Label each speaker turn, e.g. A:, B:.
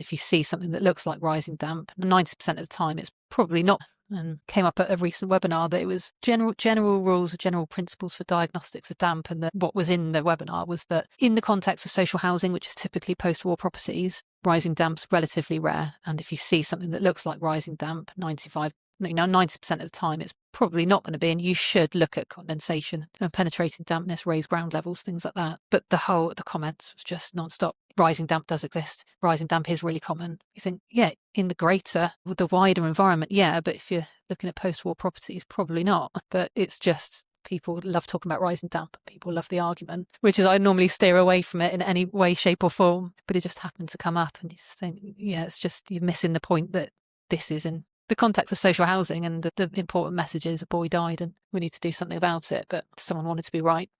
A: If you see something that looks like rising damp, 90% of the time it's probably not. And came up at a recent webinar that it was general rules or general principles for diagnostics of damp, and that what was in the webinar was that in the context of social housing, which is typically post-war properties, rising damp's relatively rare. And if you see something that looks like rising damp, 90% of the time it's probably not going to be, and you should look at condensation and penetrating dampness, raised ground levels, things like that. But the comments was just non-stop. Rising damp does exist. Rising damp is really common. You think, yeah, in the wider environment, yeah, but if you're looking at post-war properties, probably not. But it's just, people love talking about rising damp. People love the argument, which is I normally steer away from it in any way, shape or form. But it just happened to come up, and you just think, yeah, it's just, you're missing the point that this is in the context of social housing, and the important message is a boy died and we need to do something about it. But someone wanted to be right.